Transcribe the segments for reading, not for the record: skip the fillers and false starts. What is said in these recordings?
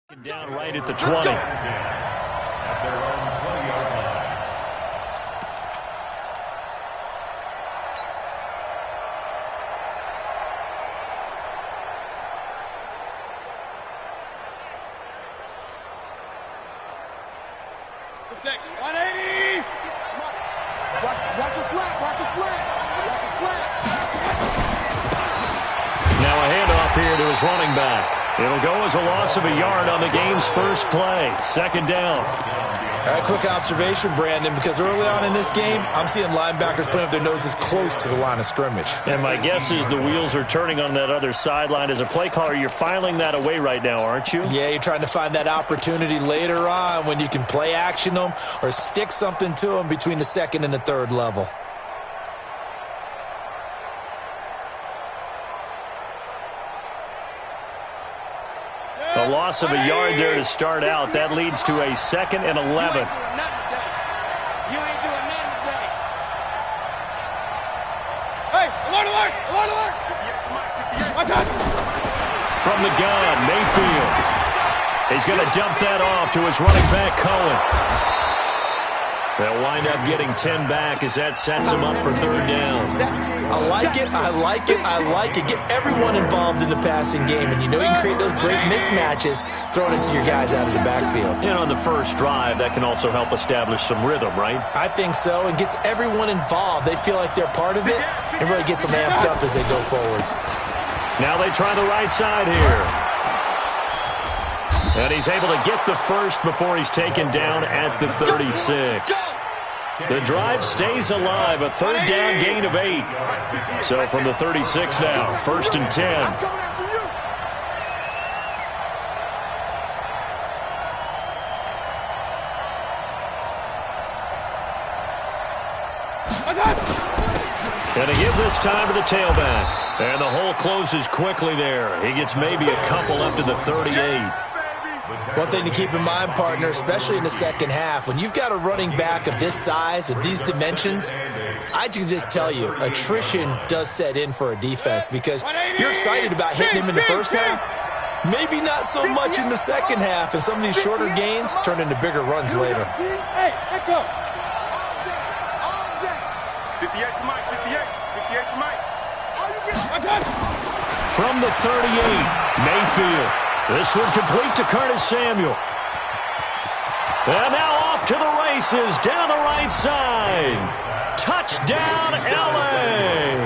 Down right at the 20. At their own 20-yard line. Protect. 180. Watch a slap. Watch a slap. Watch a slap. Now a handoff here to his running back. It'll go as a loss of a yard on the game's first play. Second down. All right, quick observation, Brandon, because early on in this game, I'm seeing linebackers putting up their noses close to the line of scrimmage. And my guess is the wheels are turning on that other sideline. As a play caller, you're filing that away right now, aren't you? Yeah, you're trying to find that opportunity later on when you can play action them or stick something to them between the second and the third level. A loss of a yard there to start out. That leads to a 2nd and 11. You ain't doing nothing today. Hey, alert, alert, alert, alert. Watch out. From the gun, Mayfield. He's going to dump that off to his running back, Cohen. They'll wind up getting 10 back as that sets him up for third down. I like it, I like it, I like it. Get everyone involved in the passing game, and you know you can create those great mismatches throwing it to your guys out of the backfield. And on the first drive, that can also help establish some rhythm, right? I think so, and gets everyone involved. They feel like they're part of it, and really gets them amped up as they go forward. Now they try the right side here. And he's able to get the first before he's taken down at the 36. The drive stays alive, a third down gain of 8. So from the 36 now, 1st and 10. And to give this time to the tailback. And the hole closes quickly there. He gets maybe a couple up to the 38. One thing to keep in mind, partner, especially in the second half, when you've got a running back of this size and these dimensions, I can just tell you, attrition does set in for a defense because you're excited about hitting him in the first half, maybe not so much in the second half, and some of these shorter gains turn into bigger runs later. Hey, let's go. 58 to Mike, 58 to Mike. From the 38, Mayfield. This one complete to Curtis Samuel. And now off to the races down the right side. Touchdown, L.A.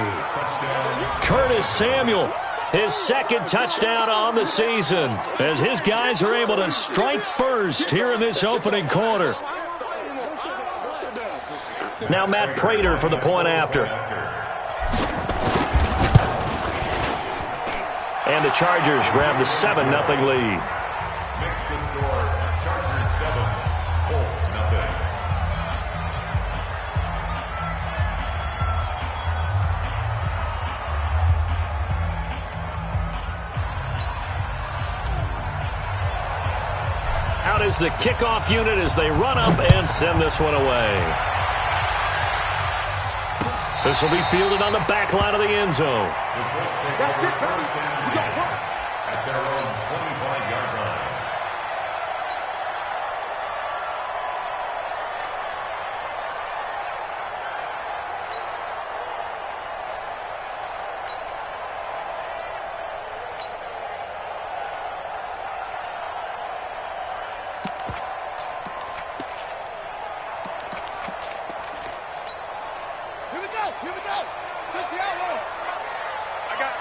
Curtis Samuel, his 2nd touchdown on the season, as his guys are able to strike first here in this opening quarter. Now Matt Prater for the point after. And the Chargers grab the 7-0 lead. Makes the score Chargers 7, Colts 0. Out is the kickoff unit as they run up and send this one away. This will be fielded on the back line of the end zone. At their own 25-yard line. Here we go. Touch the elbow. I got.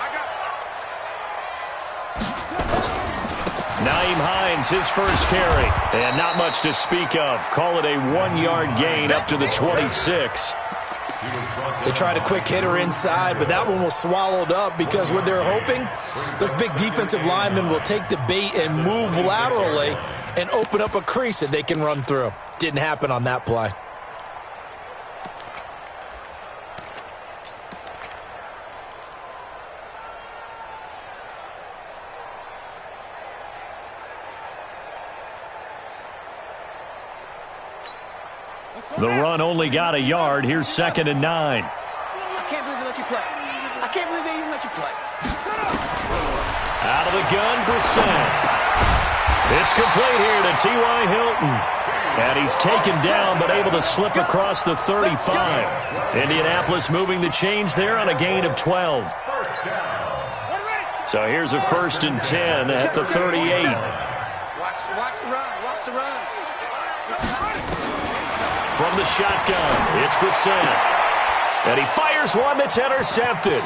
Nyheim Hines, his first carry. And not much to speak of. Call it a 1-yard gain up to the 26. They tried a quick hitter inside, but that one was swallowed up because what they're hoping, those big defensive linemen will take the bait and move laterally and open up a crease that they can run through. Didn't happen on that play. The run only got a yard. Here's 2nd and 9. I can't believe they let you play. I can't believe they even let you play. Out of the gun, Brissett. It's complete here to T.Y. Hilton. And he's taken down but able to slip across the 35. Indianapolis moving the chains there on a gain of 12. So here's a 1st and 10 at the 38. Watch the run. Watch the run. From the shotgun, it's Brissett. And he fires one that's intercepted.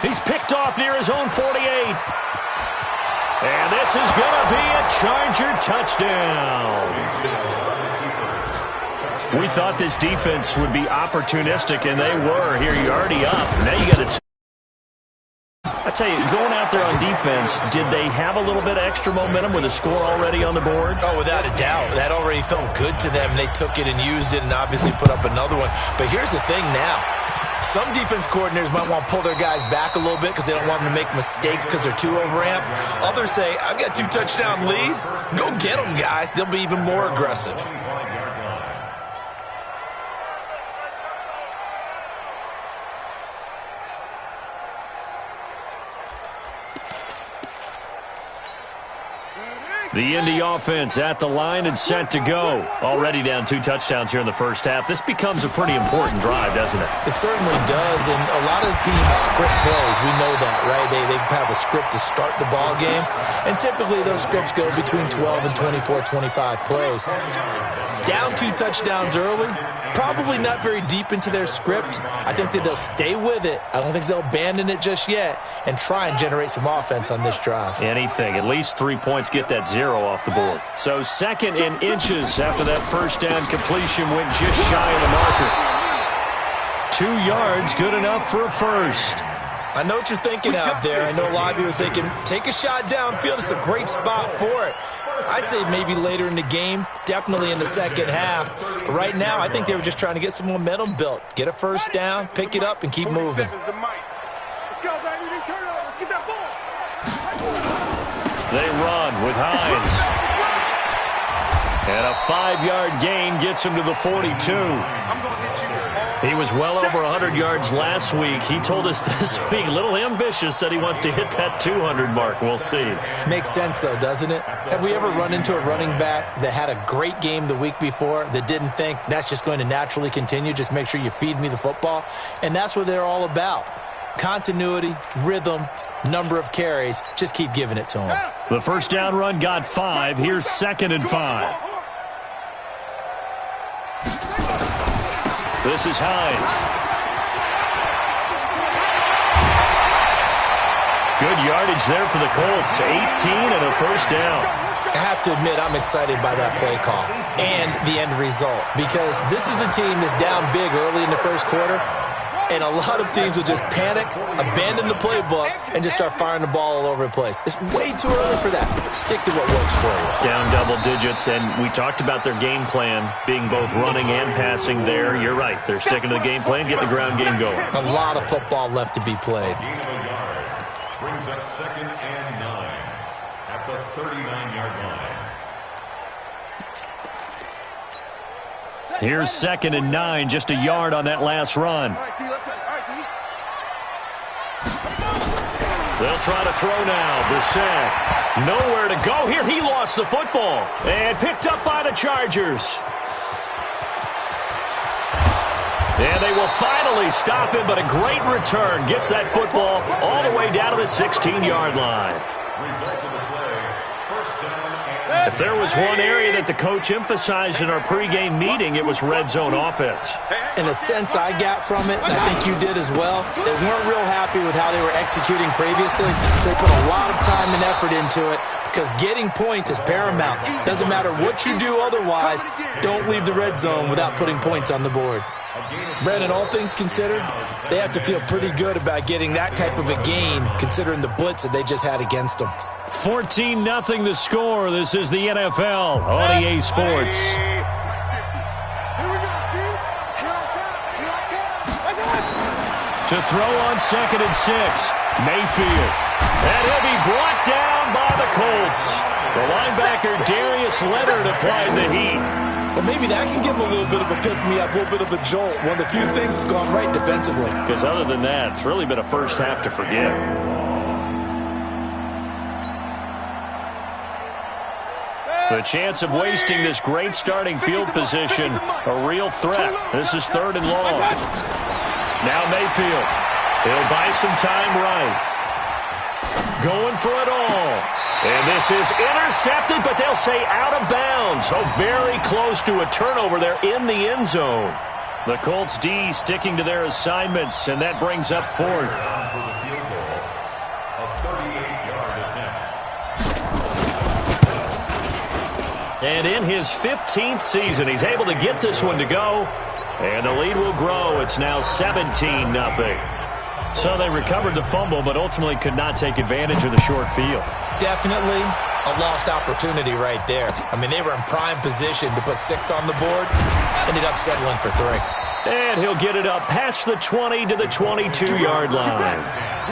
He's picked off near his own 48. And this is going to be a Charger touchdown. We thought this defense would be opportunistic, and they were. Here, you're already up. Now you got to... I tell you, going out there on defense, did they have a little bit of extra momentum with a score already on the board? Oh, without a doubt. That already felt good to them. They took it and used it and obviously put up another one. But here's the thing now. Some defense coordinators might want to pull their guys back a little bit because they don't want them to make mistakes because they're too overamped. Others say, I've got 2 touchdown lead. Go get them, guys. They'll be even more aggressive. The Indy offense at the line and set to go. Already down 2 touchdowns here in the first half. This becomes a pretty important drive, doesn't it? It certainly does, and a lot of the teams script plays. We know that, right? They have a script to start the ball game, and typically those scripts go between 12 and 24, 25 plays. Down 2 touchdowns early, probably not very deep into their script. I think that they'll stay with it. I don't think they'll abandon it just yet and try and generate some offense on this drive. Anything. At least 3 points, get that 0 off the board. So 2nd and inches after that first down completion went just shy of the marker. 2 yards, good enough for a first. I know what you're thinking out there. I know a lot of you are thinking, take a shot downfield. It's a great spot for it. I'd say maybe later in the game, definitely in the second half. But right now, I think they were just trying to get some momentum built. Get a first down, pick it up, and keep moving. Let's go, baby. They turn over. Get that ball. They run with Hines. And a 5-yard gain gets him to the 42. He was well over 100 yards last week. He told us this week, a little ambitious, said he wants to hit that 200 mark. We'll see. Makes sense, though, doesn't it? Have we ever run into a running back that had a great game the week before that didn't think that's just going to naturally continue? Just make sure you feed me the football. And that's what they're all about. Continuity, rhythm, number of carries. Just keep giving it to him. The first down run got 5. Here's 2nd and 5. This is Hines. Good yardage there for the Colts. 18 and a first down. I have to admit, I'm excited by that play call and the end result because this is a team that's down big early in the first quarter, and a lot of teams will just panic, abandon the playbook, and just start firing the ball all over the place. It's way too early for that. Stick to what works for you. Down double digits, and we talked about their game plan being both running and passing there. You're right. They're sticking to the game plan, getting the ground game going. A lot of football left to be played. Brings up 2nd and 9 at the 39-yard line. Here's 2nd and 9, just a yard on that last run. All right, T, left side. All right, T. They'll try to throw now. Brissett, nowhere to go here. He lost the football and picked up by the Chargers. And they will finally stop him, but a great return. Gets that football all the way down to the 16-yard line. If there was one area that the coach emphasized in our pregame meeting, it was red zone offense. In a sense I got from it, and I think you did as well, they weren't real happy with how they were executing previously, so they put a lot of time and effort into it because getting points is paramount. Doesn't matter what you do otherwise, don't leave the red zone without putting points on the board. Brandon, all things considered, they have to feel pretty good about getting that type of a gain considering the blitz that they just had against them. 14-0 the score. This is the NFL on EA Sports. Here we go, T. Here I come. To throw on 2nd and 6, Mayfield. And he'll be brought down by the Colts. The linebacker Darius Leonard applied the heat. Well, maybe that can give them a little bit of a pick-me-up, a little bit of a jolt. One of the few things that's gone right defensively. Because other than that, it's really been a first half to forget. The chance of wasting this great starting field position, a real threat. This is 3rd and long. Now Mayfield. He'll buy some time right. Going for it all. And this is intercepted, but they'll say out of bounds. Oh, very close to a turnover there in the end zone. The Colts D sticking to their assignments, and that brings up 4th. And in his 15th season, he's able to get this one to go. And the lead will grow. It's now 17-0. So they recovered the fumble, but ultimately could not take advantage of the short field. Definitely a lost opportunity right there. I mean, they were in prime position to put 6 on the board. Ended up settling for 3. And he'll get it up past the 20 to the 22-yard line.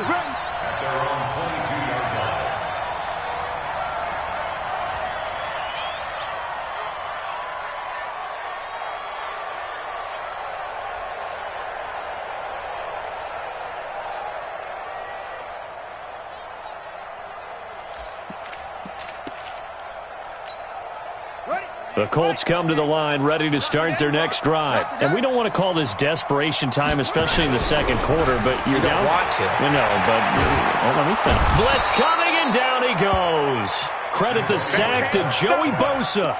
The Colts come to the line ready to start their next drive. And we don't want to call this desperation time, especially in the second quarter, but you don't want to. No, but let me finish. Blitz coming, and down he goes. Credit the sack to Joey Bosa.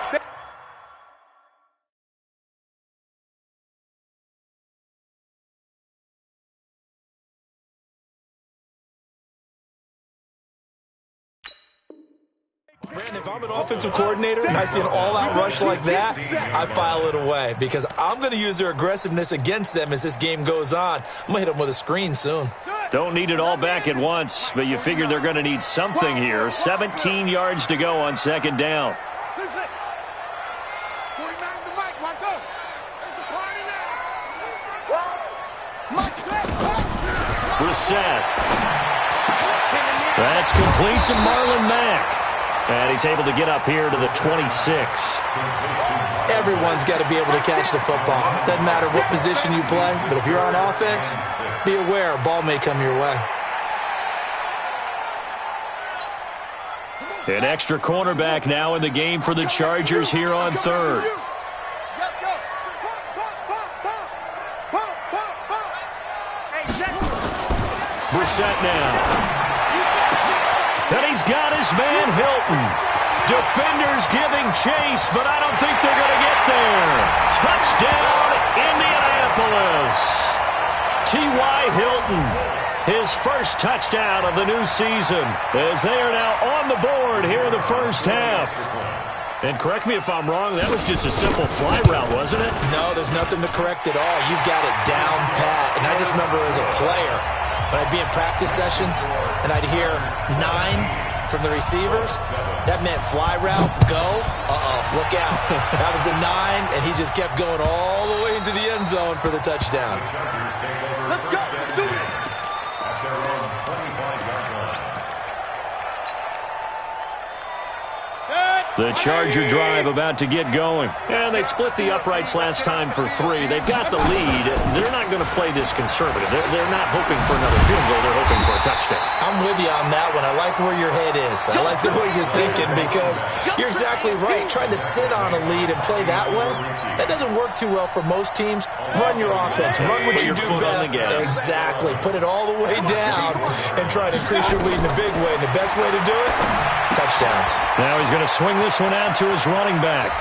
Brandon, if I'm an offensive coordinator and I see an all-out rush like that, I file it away because I'm going to use their aggressiveness against them as this game goes on. I'm going to hit them with a screen soon. Don't need it all back at once, but you figure they're going to need something here. 17 yards to go on 2nd down. Brissett. That's complete to Marlon Mack. And he's able to get up here to the 26. Everyone's got to be able to catch the football. Doesn't matter what position you play, but if you're on offense, be aware a ball may come your way. An extra cornerback now in the game for the Chargers here on 3rd. Brissett now. And he's got his man Hilton. Defenders giving chase, but I don't think they're going to get there. Touchdown, Indianapolis. T.Y. Hilton, his first touchdown of the new season, as they are now on the board here in the first half. And correct me if I'm wrong, that was just a simple fly route, wasn't it? No, there's nothing to correct at all. You've got it down pat. And I just remember as a player, when I'd be in practice sessions and I'd hear 9 from the receivers, that meant fly route, go, look out. That was the 9, and he just kept going all the way into the end zone for the touchdown. Let's go, do it. The Charger drive about to get going. And they split the uprights last time for 3. They've got the lead. They're not going to play this conservative. They're not hoping for another field goal. They're hoping for a touchdown. I'm with you on that one. I like where your head is. I like the way you're thinking because you're exactly right. Trying to sit on a lead and play that way, that doesn't work too well for most teams. Run your offense. Run what you do best. Exactly. Put it all the way down and try to increase your lead in a big way. And the best way to do it, touchdowns. Now he's going to swing this one out to his running back.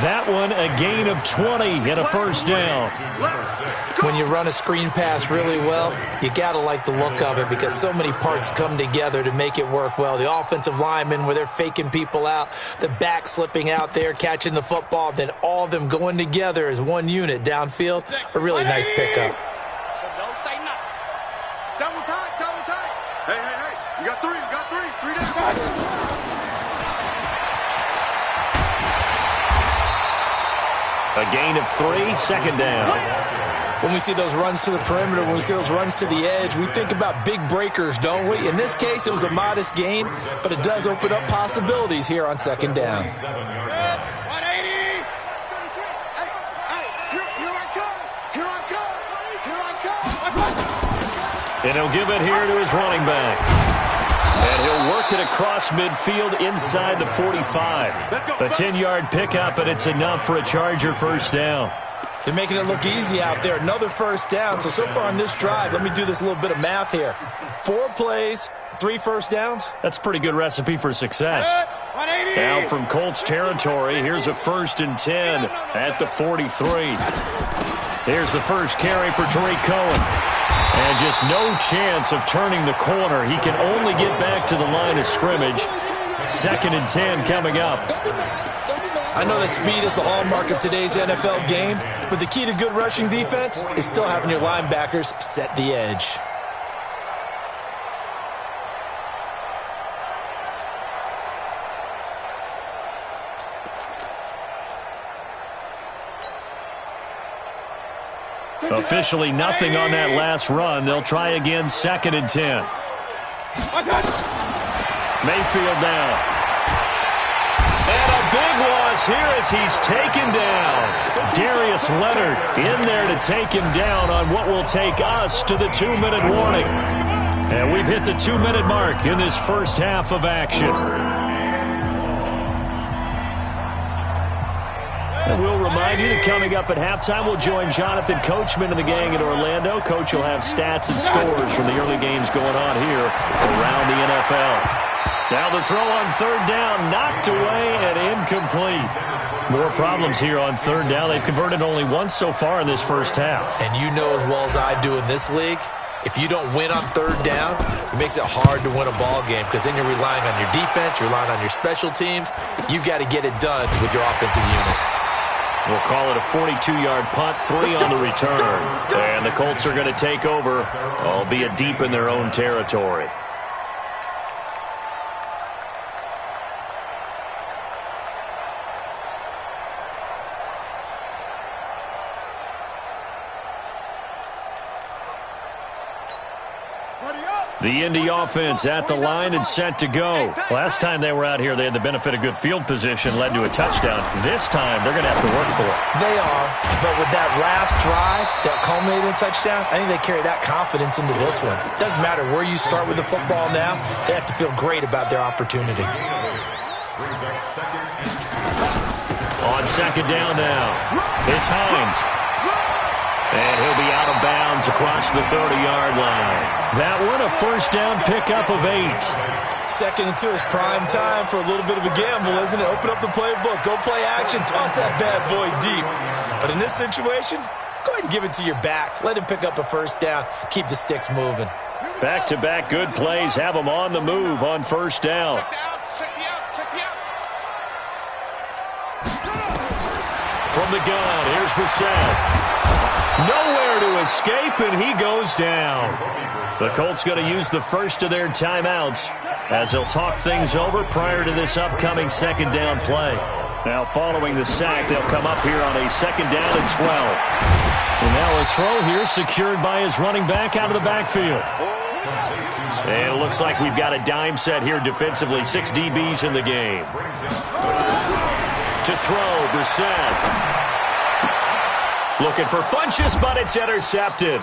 That one a gain of 20 and a first down. When you run a screen pass really well, you got to like the look of it because so many parts come together to make it work well. The offensive linemen where they're faking people out, the back slipping out there, catching the football, then all of them going together as one unit downfield. A really nice pickup. Don't say nothing. Double time, double time. Hey. You got 3 down. A gain of 3, second down. When we see those runs to the perimeter, when we see those runs to the edge, we think about big breakers, don't we? In this case, it was a modest gain, but it does open up possibilities here on second down. 180. Here I come. And he'll give it here to his running back. And he'll work it across midfield inside the 45. A 10-yard pickup, and it's enough for a Charger first down. They're making it look easy out there. Another first down. So far on this drive, let me do this little bit of math here. 4 plays, 3 first downs. That's a pretty good recipe for success. Now from Colts territory, here's a 1st and 10 at the 43. Here's the first carry for Tariq Cohen. And just no chance of turning the corner. He can only get back to the line of scrimmage. 2nd and 10 coming up. I know that speed is the hallmark of today's NFL game, but the key to good rushing defense is still having your linebackers set the edge. Officially nothing on that last run. They'll try again, 2nd and 10. Mayfield now. And a big loss here as he's taken down. Darius Leonard in there to take him down on what will take us to the 2-minute warning. And we've hit the 2-minute mark in this first half of action. And we'll remind you that coming up at halftime, we'll join Jonathan Coachman and the gang in Orlando. Coach will have stats and scores from the early games going on here around the NFL. Now the throw on 3rd down, knocked away and incomplete. More problems here on 3rd down. They've converted only once so far in this first half. And you know as well as I do in this league, if you don't win on 3rd down, it makes it hard to win a ball game because then you're relying on your defense, you're relying on your special teams. You've got to get it done with your offensive unit. We'll call it a 42-yard punt, 3 on the return. And the Colts are going to take over, albeit deep in their own territory. The Indy offense at the line and set to go. Last time they were out here, they had the benefit of good field position, led to a touchdown. This time, they're going to have to work for it. They are, but with that last drive that culminated in a touchdown, I think they carry that confidence into this one. It doesn't matter where you start with the football now. They have to feel great about their opportunity. On 2nd down now, it's Hines. And he'll be out of bounds across the 30-yard line. That one, a first down pickup of 8. 2nd and 2 is prime time for a little bit of a gamble, isn't it? Open up the playbook, go play action, toss that bad boy deep. But in this situation, go ahead and give it to your back. Let him pick up a first down. Keep the sticks moving. Back-to-back good plays have them on the move on 1st down. From the gun, here's Brissett. Nowhere to escape, and he goes down. The Colts going to use the first of their timeouts as they'll talk things over prior to this upcoming 2nd down play. Now following the sack, they'll come up here on a 2nd down and 12. And now a throw here secured by his running back out of the backfield. And it looks like we've got a dime set here defensively. 6 DBs in the game. To throw, Brissett. Looking for Funchess, but it's intercepted.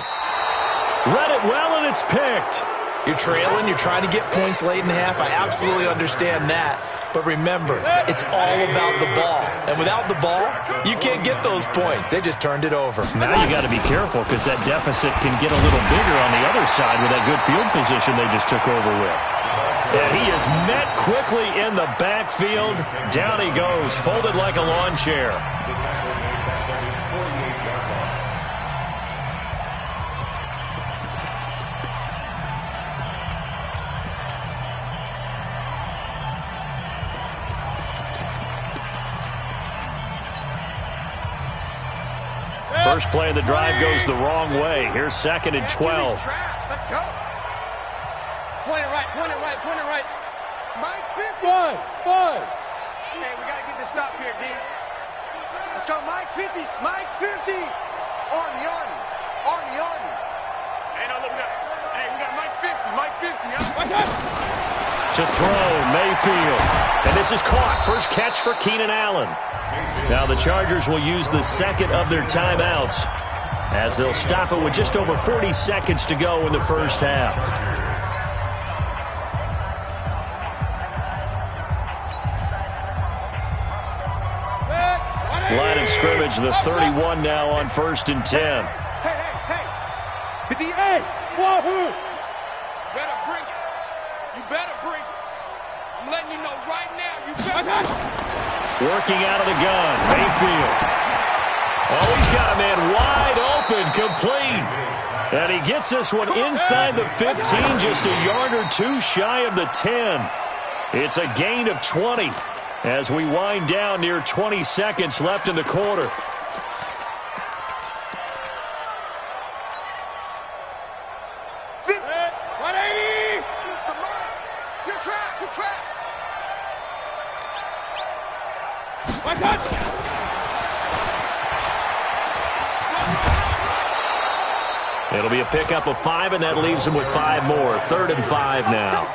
Read it well, and it's picked. You're trailing. You're trying to get points late in the half. I absolutely understand that. But remember, it's all about the ball. And without the ball, you can't get those points. They just turned it over. Now you got to be careful because that deficit can get a little bigger on the other side with that good field position they just took over with. And he is met quickly in the backfield. Down he goes, folded like a lawn chair. First play of the drive goes the wrong way. Here's 2nd and 12. Let's go. Point it right, point it right, point it right. Mike's 50. Buzz. Hey, we got to get this stop here, D. Let's go, Mike 50. Mike 50. Army. Hey, no, look, hey, we got Mike 50. Mike 50, huh? To throw, Mayfield. And this is caught. First catch for Keenan Allen. Now the Chargers will use the 2nd of their timeouts as they'll stop it with just over 40 seconds to go in the first half. of scrimmage, the 31 now on 1st and 10. Hey. 58. Wahoo. Better bring it. You better bring it. I'm letting you know right now. You better. Working out of the gun, Mayfield. Oh, he's got a man wide open, complete. And he gets this one inside the 15, just a yard or two shy of the 10. It's a gain of 20 as we wind down near 20 seconds left in the quarter. It'll be a pickup of 5, and that leaves him with 5 more. 3rd and 5 now.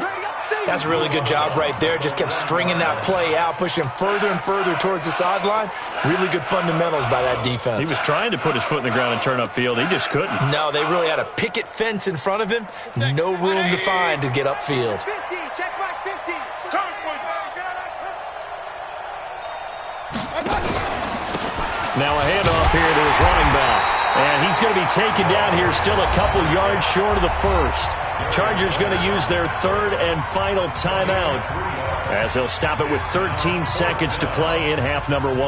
That's a really good job right there. Just kept stringing that play out, pushing him further and further towards the sideline. Really good fundamentals by that defense. He was trying to put his foot in the ground and turn upfield. He just couldn't. No, they really had a picket fence in front of him. No room to find to get upfield. 50. Check my 50. Now a handoff here to his running back. And he's going to be taken down here still a couple yards short of the first. Chargers going to use their 3rd and final timeout as they'll stop it with 13 seconds to play in half number 1.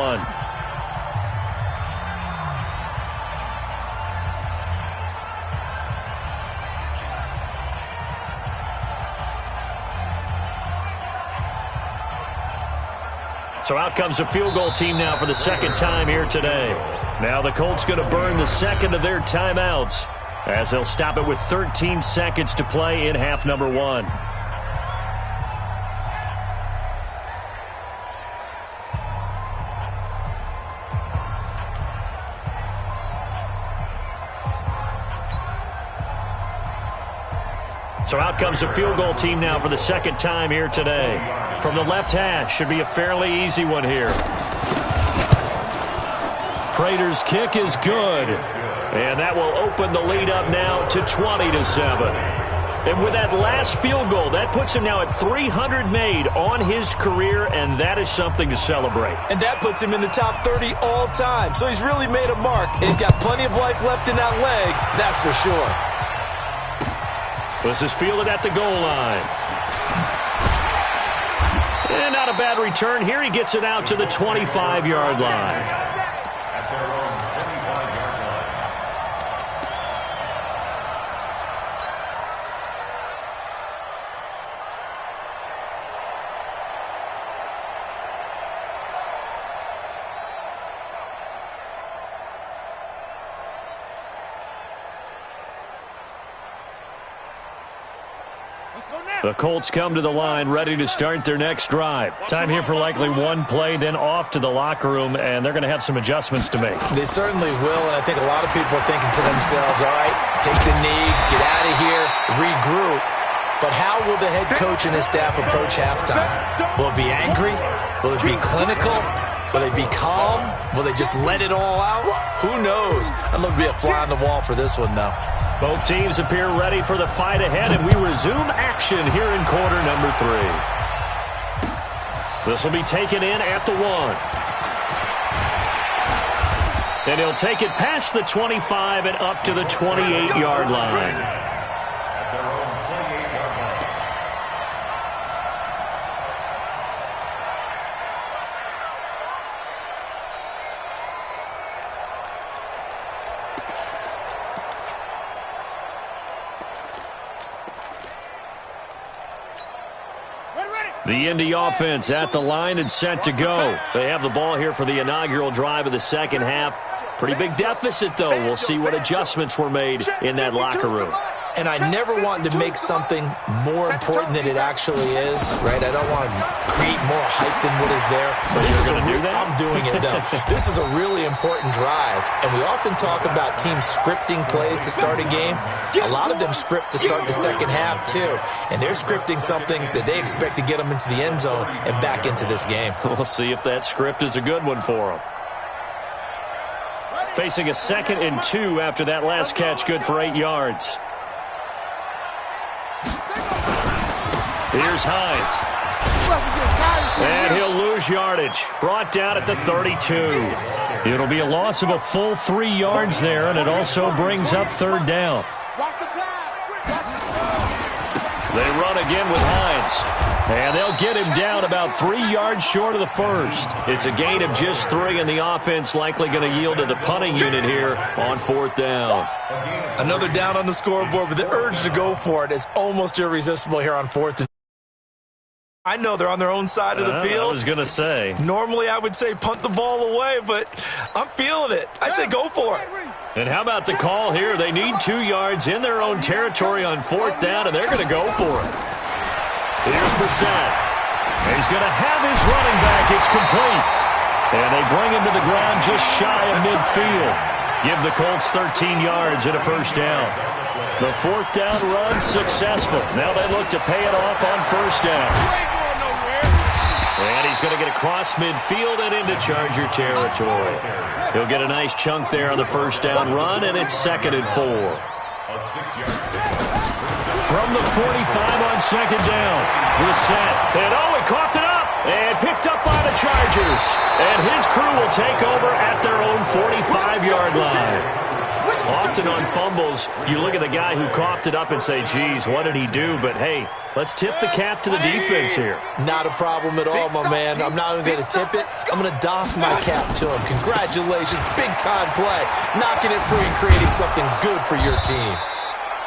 So out comes the field goal team now for the second time here today. Now the Colts going to burn the second of their timeouts as they'll stop it with 13 seconds to play in half number 1. So out comes the field goal team now for the second time here today. From the left hash, should be a fairly easy one here. Prater's kick is good. And that will open the lead up now to 20-7. And with that last field goal, that puts him now at 300 made on his career, and that is something to celebrate. And that puts him in the top 30 all time. So he's really made a mark. He's got plenty of life left in that leg, that's for sure. This is fielded at the goal line. And not a bad return here. He gets it out to the 25-yard line. The Colts come to the line ready to start their next drive. Time here for likely one play, then off to the locker room, and they're going to have some adjustments to make. They certainly will, and I think a lot of people are thinking to themselves, all right, take the knee, get out of here, regroup. But how will the head coach and his staff approach halftime? Will it be angry? Will it be clinical? Will they be calm? Will they just let it all out? Who knows? I'd love to be a fly on the wall for this one, though. Both teams appear ready for the fight ahead, and we resume action here in quarter number 3. This will be taken in at the 1. And he'll take it past the 25 and up to the 28-yard line. The Indy offense at the line and set to go. They have the ball here for the inaugural drive of the second half. Pretty big deficit, though. We'll see what adjustments were made in that locker room. And I never want to make something more important than it actually is, right? I don't want to create more hype than what is there. But this is I'm doing it, though. This is a really important drive. And we often talk about teams scripting plays to start a game. A lot of them script to start the second half, too. And they're scripting something that they expect to get them into the end zone and back into this game. We'll see if that script is a good one for them. Facing a 2nd and 2 after that last catch, good for 8 yards. Here's Hines. And he'll lose yardage. Brought down at the 32. It'll be a loss of a full 3 yards there, and it also brings up third down. They run again with Hines. And they'll get him down about 3 yards short of the first. It's a gain of just 3, and the offense likely going to yield to the punting unit here on fourth down. Another down on the scoreboard, but the urge to go for it is almost irresistible here on fourth. I know they're on their own side of the field. I was going to say. Normally I would say punt the ball away, but I'm feeling it. I say go for it. And how about the call here? They need 2 yards in their own territory on fourth down, and they're going to go for it. Here's Brissett. He's going to have his running back. It's complete. And they bring him to the ground just shy of midfield. Give the Colts 13 yards and a first down. The fourth down run successful. Now they look to pay it off on first down. And he's going to get across midfield and into Charger territory. He'll get a nice chunk there on the first down run, and it's 2nd and 4. From the 45 on second down. Brissett. And he coughed it up. And picked up by the Chargers. And his crew will take over at their own 45-yard line. Often on fumbles, you look at the guy who coughed it up and say, geez, what did he do? But, hey, let's tip the cap to the defense here. Not a problem at all, my man. I'm not even going to tip it. I'm going to doff my cap to him. Congratulations. Big-time play. Knocking it free and creating something good for your team.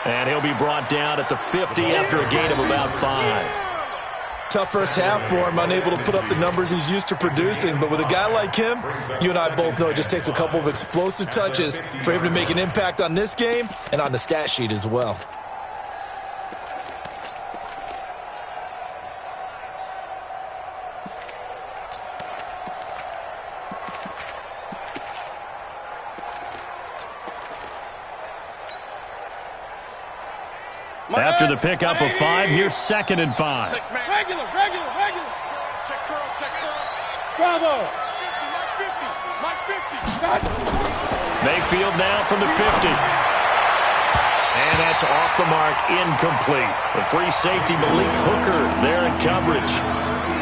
And he'll be brought down at the 50 after a gain of about 5. Tough first half for him, unable to put up the numbers he's used to producing. But with a guy like him, you and I both know it just takes a couple of explosive touches for him to make an impact on this game and on the stat sheet as well. After the pickup of 5, here's 2nd and 5. Regular. Check curls. Bravo. Mike 50. Mayfield now from the 50. And that's off the mark, incomplete. The free safety, Malik Hooker, there in coverage.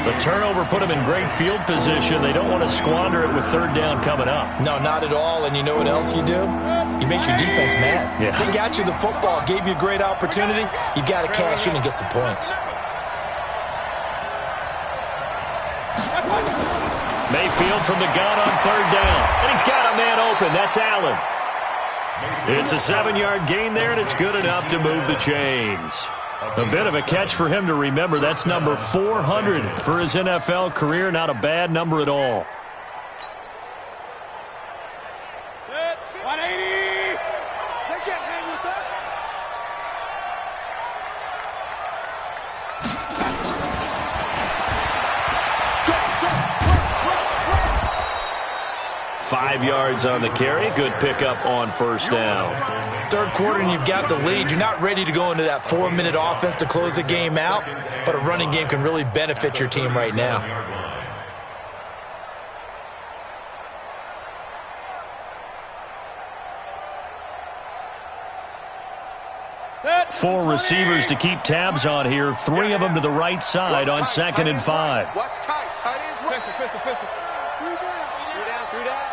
The turnover put him in great field position. They don't want to squander it with third down coming up. No, not at all. And you know what else you do? You make your defense mad. Yeah. They got you the football, gave you a great opportunity. You got to cash in and get some points. Mayfield from the gun on third down. And he's got a man open. That's Allen. It's a 7-yard gain there, and it's good enough to move the chains. A bit of a catch for him to remember. That's number 400 for his NFL career. Not a bad number at all. 180. They can't hang with us. 5 yards on the carry. Good pickup on first down. Third quarter and you've got the lead. You're not ready to go into that 4-minute offense to close the game out, but a running game can really benefit your team right now. 4 receivers to keep tabs on here. 3 of them to the right side on 2nd and 5. Watch tight. Tight ends right. Pistol. 3 down.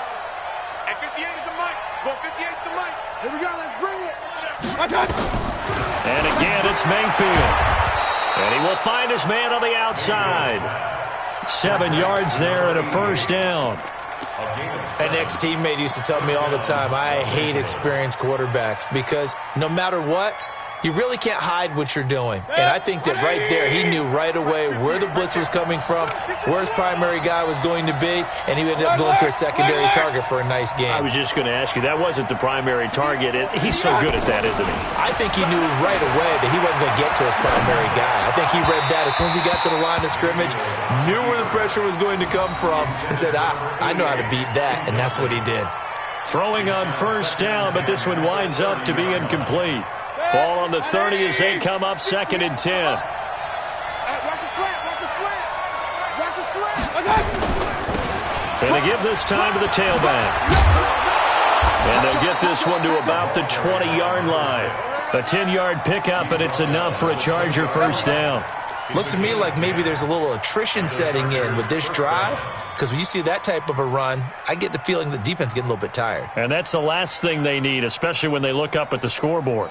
And 58 is the mic. Go 58 is the mic. Here we go. Let's bring it. And again, it's Mayfield. And he will find his man on the outside. 7 yards there and a first down. An ex-teammate used to tell me all the time, I hate experienced quarterbacks because no matter what, you really can't hide what you're doing. And I think that right there, he knew right away where the blitz was coming from, where his primary guy was going to be, and he ended up going to a secondary target for a nice game. I was just going to ask you, that wasn't the primary target. He's so good at that, isn't he? I think he knew right away that he wasn't going to get to his primary guy. I think he read that as soon as he got to the line of scrimmage, knew where the pressure was going to come from, and said, I know how to beat that, and that's what he did. Throwing on first down, but this one winds up to be incomplete. Ball on the 30 as they come up 2nd and 10. Watch his flat. And they give this time to the tailback. And they'll get this one to about the 20-yard line. A 10-yard pickup, and it's enough for a Charger first down. Looks to me like maybe there's a little attrition setting in with this drive, because when you see that type of a run, I get the feeling the defense getting a little bit tired. And that's the last thing they need, especially when they look up at the scoreboard.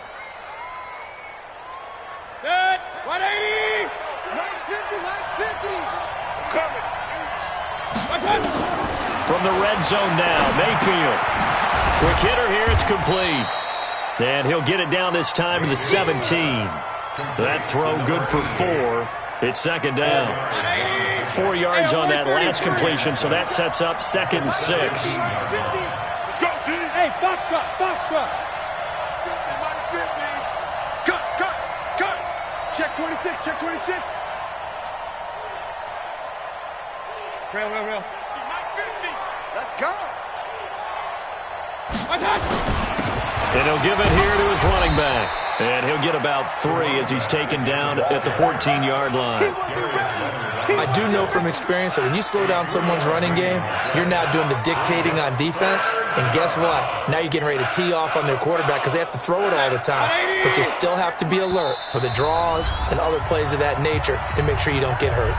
Good. 180. Max 50, Max 50. Coming. From the red zone now, Mayfield. Quick hitter here, it's complete. And he'll get it down this time to the 17. That throw good for 4. It's second down. 4 yards on that last completion, so that sets up 2nd and 6. Hey, box truck, box truck. Cut. Check 26, check 26. Real. Let's go. And he'll give it here to his running back. And he'll get about 3 as he's taken down at the 14-yard line. I do know from experience that when you slow down someone's running game, you're now doing the dictating on defense. And guess what? Now you're getting ready to tee off on their quarterback because they have to throw it all the time. But you still have to be alert for the draws and other plays of that nature to make sure you don't get hurt.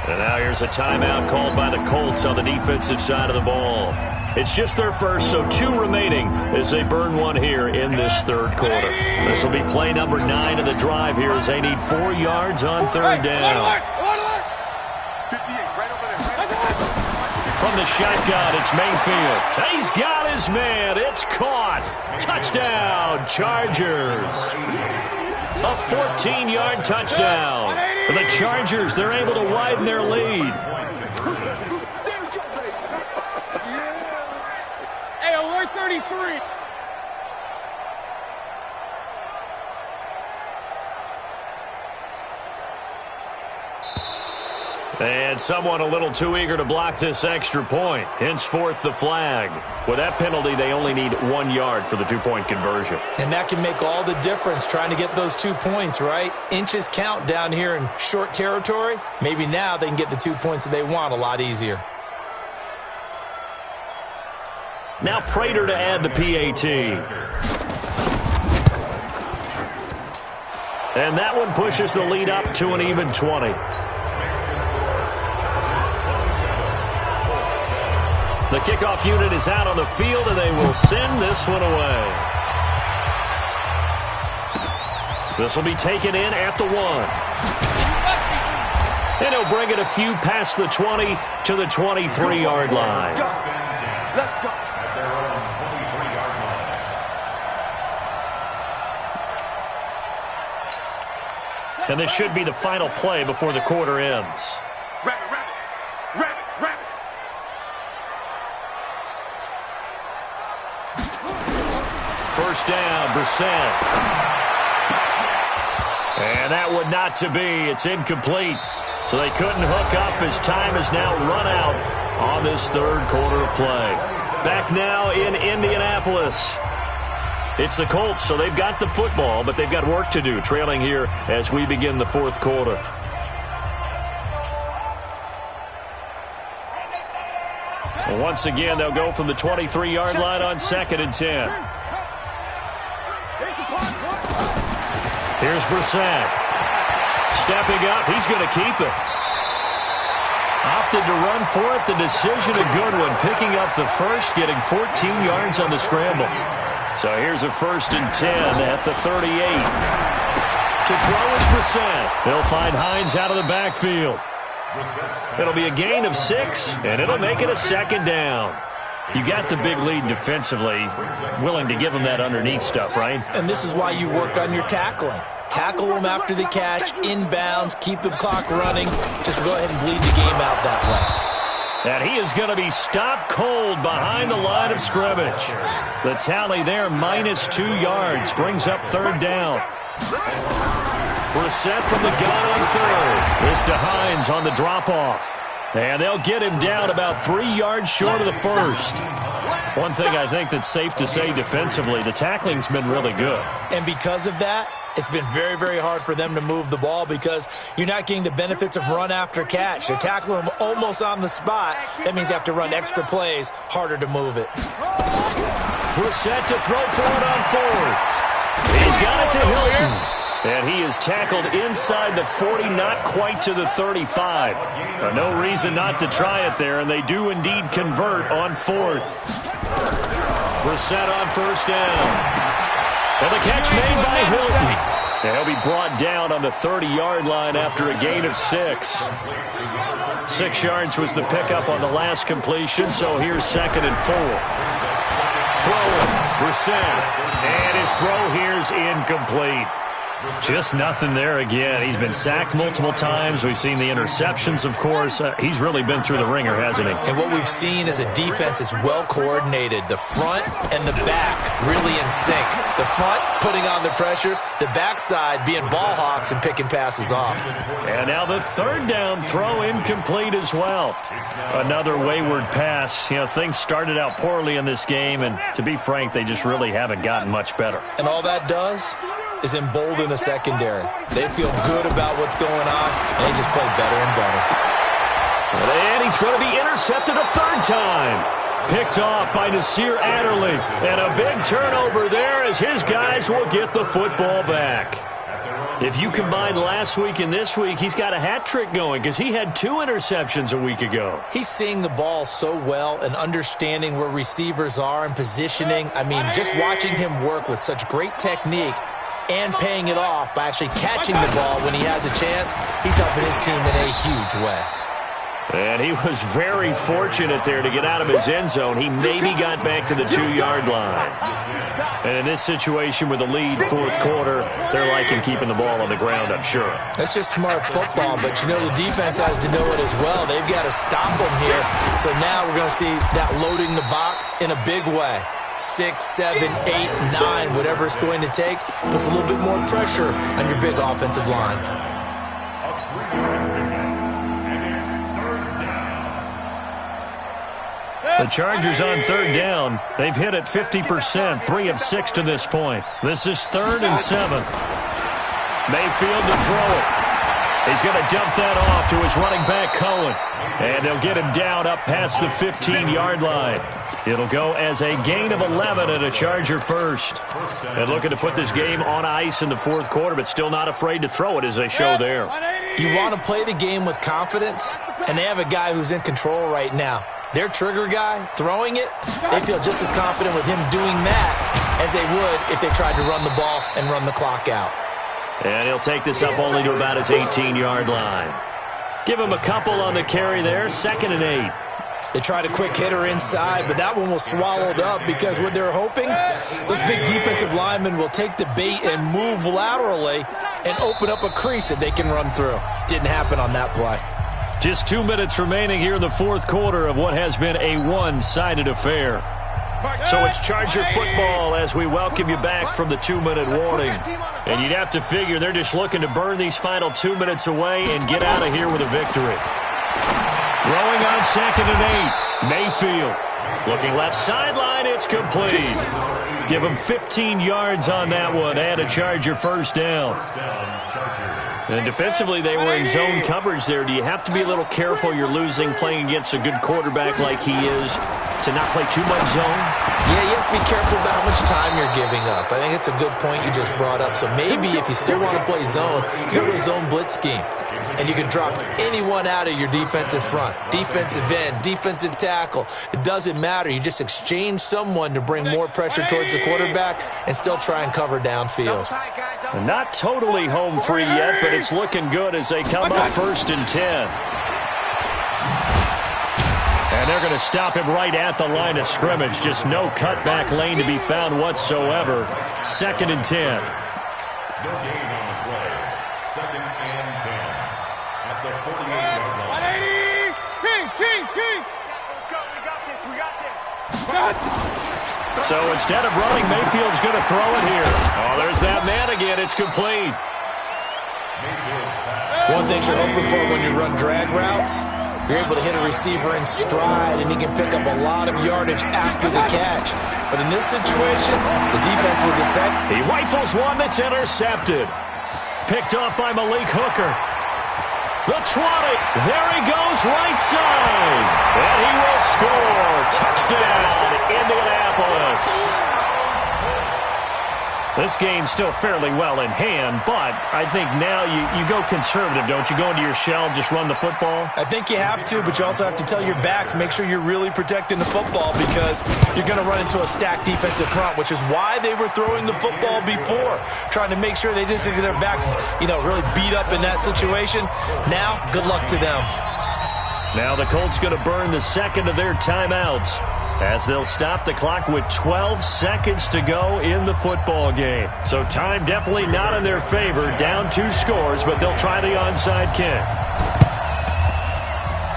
And now here's a timeout called by the Colts on the defensive side of the ball. It's just their first, so 2 remaining as they burn one here in this third quarter. This will be play number 9 of the drive here as they need 4 yards on third down. 58, right over there. From the shotgun, it's Mayfield. He's got his man. It's caught. Touchdown, Chargers. A 14-yard touchdown. The Chargers, they're able to widen their lead. Hey, alert 33. And someone a little too eager to block this extra point. Henceforth, the flag. With that penalty, they only need 1 yard for the 2-point conversion. And that can make all the difference trying to get those 2 points, right? Inches count down here in short territory. Maybe now they can get the 2 points that they want a lot easier. Now Prater to add the PAT. And that one pushes the lead up to an even 20. The kickoff unit is out on the field, and they will send this one away. This will be taken in at the 1. And he'll bring it a few past the 20 to the 23-yard line. Let's go. And this should be the final play before the quarter ends. Rabbit. First down, Brissett. And that would not to be. It's incomplete. So they couldn't hook up as time has now run out on this third quarter of play. Back now in Indianapolis. It's the Colts, so they've got the football, but they've got work to do, trailing here as we begin the fourth quarter. Well, once again, they'll go from the 23-yard line on 2nd and 10. Here's Brissett. Stepping up, he's going to keep it. Opted to run for it. The decision a good one. Picking up the first, getting 14 yards on the scramble. So here's a 1st and 10 at the 38. To throw is Brissett. They'll find Hines out of the backfield. It'll be a gain of 6, and it'll make it a 2nd down. You got the big lead defensively, willing to give them that underneath stuff, right? And this is why you work on your tackling. Tackle them after the catch, inbounds, keep the clock running. Just go ahead and bleed the game out that way. And he is going to be stopped cold behind the line of scrimmage. The tally there, minus 2 yards, brings up 3rd down. Brissett from the gun on 3rd. This to Hines on the drop-off. And they'll get him down about 3 yards short of the first. One thing I think that's safe to say defensively, the tackling's been really good. And because of that, it's been very, very hard for them to move the ball because you're not getting the benefits of run after catch. They're tackling them almost on the spot. That means you have to run extra plays, harder to move it. Brissett to throw for it on 4th. He's got it to Hilton. And he is tackled inside the 40, not quite to the 35. No reason not to try it there, and they do indeed convert on fourth. Brissett on first down. And the catch made by Hilton. And he'll be brought down on the 30-yard line after a gain of 6. 6 yards was the pickup on the last completion, so here's 2nd and 4. Throwing, Brissett. And his throw here's incomplete. Just nothing there again. He's been sacked multiple times. We've seen the interceptions, of course. He's really been through the ringer, hasn't he? And what we've seen is a defense that's well coordinated. The front and the back really in sync. The front putting on the pressure, the backside being ball hawks and picking passes off. And now the 3rd down throw incomplete as well. Another wayward pass. You know, things started out poorly in this game, and to be frank, they just really haven't gotten much better. And all that does is embolden a secondary. They feel good about what's going on, and they just play better and better. And he's going to be intercepted a 3rd time. Picked off by Nasir Adderley. And a big turnover there as his guys will get the football back. If you combine last week and this week, he's got a hat trick going because he had 2 interceptions a week ago. He's seeing the ball so well and understanding where receivers are and positioning. I mean, just watching him work with such great technique and paying it off by actually catching the ball when he has a chance, he's helping his team in a huge way. And he was very fortunate there to get out of his end zone. He maybe got back to the 2-yard line. And in this situation with the lead, 4th quarter, they're liking keeping the ball on the ground, I'm sure. That's just smart football, but you know the defense has to know it as well. They've got to stop them here. So now we're going to see that loading the box in a big way. 6, 7, 8, 9, whatever it's going to take, puts a little bit more pressure on your big offensive line. The Chargers on 3rd down. They've hit it 50%, 3 of 6 to this point. This is 3rd and 7. Mayfield to throw it. He's going to dump that off to his running back, Cohen. And they'll get him down up past the 15-yard line. It'll go as a gain of 11 and a Charger first. And looking to put this game on ice in the 4th quarter, but still not afraid to throw it as they show there. You want to play the game with confidence, and they have a guy who's in control right now. Their trigger guy, throwing it, they feel just as confident with him doing that as they would if they tried to run the ball and run the clock out. And he'll take this up only to about his 18-yard line. Give him a couple on the carry there, 2nd and 8. They tried a quick hitter inside, but that one was swallowed up because what they're hoping, those big defensive linemen will take the bait and move laterally and open up a crease that they can run through. Didn't happen on that play. Just 2 minutes remaining here in the 4th quarter of what has been a one-sided affair. So it's Charger football as we welcome you back from the 2-minute warning. And you'd have to figure they're just looking to burn these final 2 minutes away and get out of here with a victory. Throwing on 2nd and 8. Mayfield. Looking left sideline, it's complete. Give him 15 yards on that one and a Charger first down. And defensively, they were in zone coverage there. Do you have to be a little careful you're losing playing against a good quarterback like he is to not play too much zone? Yeah, you have to be careful about how much time you're giving up. I think it's a good point you just brought up. So maybe if you still want to play zone, you go to a zone blitz scheme. And you can drop anyone out of your defensive front, defensive end, defensive tackle. It doesn't matter. You just exchange someone to bring more pressure towards the quarterback and still try and cover downfield. Not totally home free yet, but it's looking good as they come up 1st and 10. And they're going to stop him right at the line of scrimmage. Just no cutback lane to be found whatsoever. 2nd and 10. No gain on the play. 2nd and 10. At the 48-yard line. 180! Kings! Let's go. We got this. So instead of running, Mayfield's going to throw it here. Oh, there's that man again. It's complete. One thing you're hoping for when you run drag routes, you're able to hit a receiver in stride, and he can pick up a lot of yardage after the catch. But in this situation, the defense was effective. He rifles one that's intercepted. Picked off by Malik Hooker. The 20. There he goes, right side. And he will score. Touchdown, Indianapolis. This game's still fairly well in hand, but I think now you go conservative, don't you? Go into your shell, just run the football? I think you have to, but you also have to tell your backs, make sure you're really protecting the football because you're going to run into a stacked defensive front, which is why they were throwing the football before, trying to make sure they just get their backs, really beat up in that situation. Now, good luck to them. Now the Colts going to burn the second of their timeouts, as they'll stop the clock with 12 seconds to go in the football game. So time definitely not in their favor, down 2 scores, but they'll try the onside kick.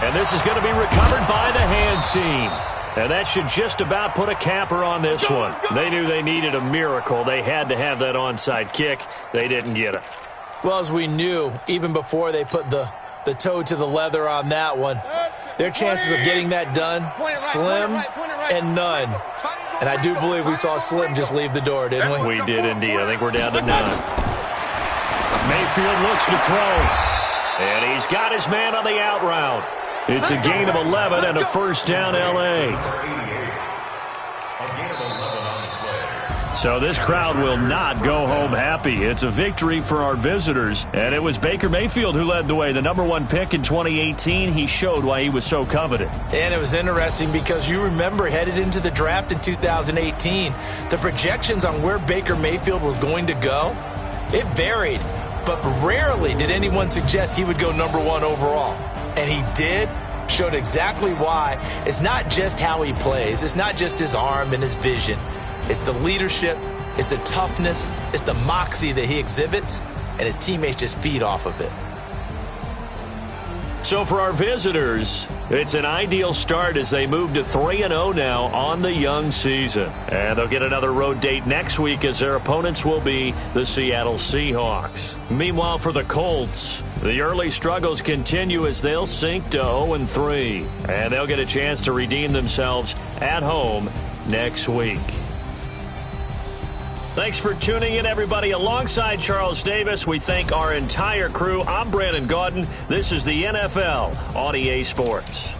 And this is going to be recovered by the hands team. And that should just about put a capper on this one. They knew they needed a miracle. They had to have that onside kick. They didn't get it. Well, as we knew, even before they put the toe to the leather on that one, their chances of getting that done, slim and none. And I do believe we saw Slim just leave the door, didn't we? We did indeed. I think we're down to 9. Mayfield looks to throw. And he's got his man on the out route. It's a gain of 11 and a first down, L.A. So this crowd will not go home happy. It's a victory for our visitors. And it was Baker Mayfield who led the way. The #1 pick in 2018, he showed why he was so coveted. And it was interesting because you remember headed into the draft in 2018, the projections on where Baker Mayfield was going to go, it varied. But rarely did anyone suggest he would go #1 overall. And he did. Showed exactly why. It's not just how he plays. It's not just his arm and his vision. It's the leadership, it's the toughness, it's the moxie that he exhibits, and his teammates just feed off of it. So for our visitors, it's an ideal start as they move to 3-0 now on the young season. And they'll get another road date next week as their opponents will be the Seattle Seahawks. Meanwhile, for the Colts, the early struggles continue as they'll sink to 0-3. And they'll get a chance to redeem themselves at home next week. Thanks for tuning in, everybody. Alongside Charles Davis, we thank our entire crew. I'm Brandon Gaudin. This is the NFL on EA Sports.